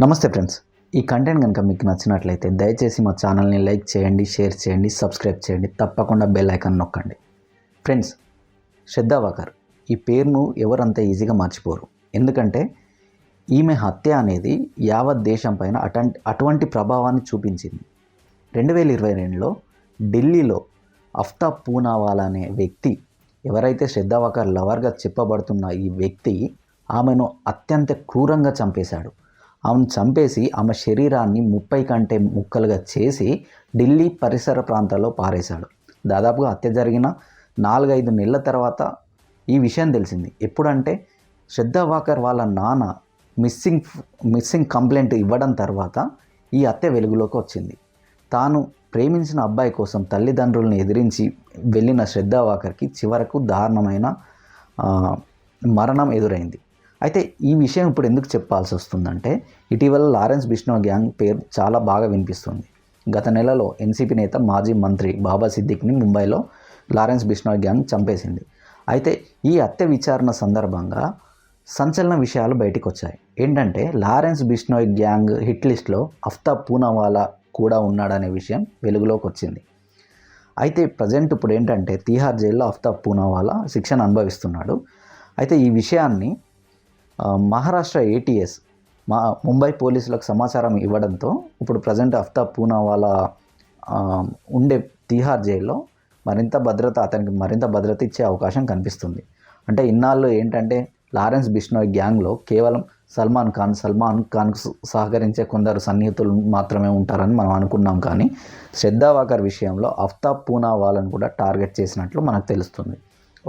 నమస్తే ఫ్రెండ్స్, ఈ కంటెంట్ కనుక మీకు నచ్చినట్లయితే దయచేసి మా ఛానల్ని లైక్ చేయండి, షేర్ చేయండి, సబ్స్క్రైబ్ చేయండి, తప్పకుండా బెల్ ఐకాన్ నొక్కండి. ఫ్రెండ్స్, శ్రద్ధా వాకర్ ఈ పేరును ఎవరంత ఈజీగా మర్చిపోరు. ఎందుకంటే ఈమె హత్య అనేది యావత్ దేశం పైన అటువంటి ప్రభావాన్ని చూపించింది. 2022లో ఢిల్లీలో ఆఫ్తాబ్ పూనావాలా అనే వ్యక్తి, ఎవరైతే శ్రద్ధా వాకర్ లవర్గా చెప్పబడుతున్న ఈ వ్యక్తి ఆమెను అత్యంత క్రూరంగా చంపేశాడు. ఆమెను చంపేసి ఆమె శరీరాన్ని 30 కంటే ముక్కలుగా చేసి ఢిల్లీ పరిసర ప్రాంతాల్లో పారేశాడు. దాదాపుగా హత్య జరిగిన 4-5 నెలల తర్వాత ఈ విషయం తెలిసింది. ఎప్పుడంటే శ్రద్ధా వాకర్ వాళ్ళ నాన్న మిస్సింగ్ కంప్లైంట్ ఇవ్వడం తర్వాత ఈ హత్య వెలుగులోకి వచ్చింది. తాను ప్రేమించిన అబ్బాయి కోసం తల్లిదండ్రులను ఎదిరించి వెళ్ళిన శ్రద్ధా వాకర్కి చివరకు దారుణమైన మరణం ఎదురైంది. అయితే ఈ విషయం ఇప్పుడు ఎందుకు చెప్పాల్సి వస్తుందంటే, ఇటీవల లారెన్స్ బిష్నోయ్ గ్యాంగ్ పేరు చాలా బాగా వినిపిస్తుంది. గత నెలలో ఎన్సీపీ నేత మాజీ మంత్రి బాబా సిద్దిక్ని ముంబైలో లారెన్స్ బిష్నోయ్ గ్యాంగ్ చంపేసింది. అయితే ఈ హత్య విచారణ సందర్భంగా సంచలన విషయాలు బయటకు వచ్చాయి. ఏంటంటే లారెన్స్ బిష్నోయ్ గ్యాంగ్ హిట్ లిస్ట్లో ఆఫ్తాబ్ పూనావాలా కూడా ఉన్నాడనే విషయం వెలుగులోకి వచ్చింది. అయితే ప్రజెంట్ ఇప్పుడు ఏంటంటే తీహార్ జైల్లో ఆఫ్తాబ్ పూనావాలా శిక్షను అనుభవిస్తున్నాడు. అయితే ఈ విషయాన్ని మహారాష్ట్ర ATS ముంబై పోలీసులకు సమాచారం ఇవ్వడంతో ఇప్పుడు ప్రజెంట్ ఆఫ్తాబ్ పూనావాలా ఉండే తీహార్ జైల్లో అతనికి మరింత భద్రత ఇచ్చే అవకాశం కనిపిస్తుంది. అంటే ఇన్నాళ్ళు ఏంటంటే లారెన్స్ బిష్నోయ్ గ్యాంగ్లో కేవలం సల్మాన్ ఖాన్కు సహకరించే కొందరు సన్నిహితులు మాత్రమే ఉంటారని మనం అనుకున్నాం. కానీ శ్రద్ధా వాకర్ విషయంలో ఆఫ్తాబ్ పూనావాలాను కూడా టార్గెట్ చేసినట్లు మనకు తెలుస్తుంది.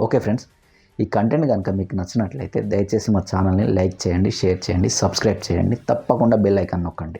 ఓకే ఫ్రెండ్స్, ఈ కంటెంట్ కనుక మీకు నచ్చినట్లయితే దయచేసి మా ఛానల్ని లైక్ చేయండి, షేర్ చేయండి, సబ్స్క్రైబ్ చేయండి, తప్పకుండా బెల్ ఐకాన్ నొక్కండి.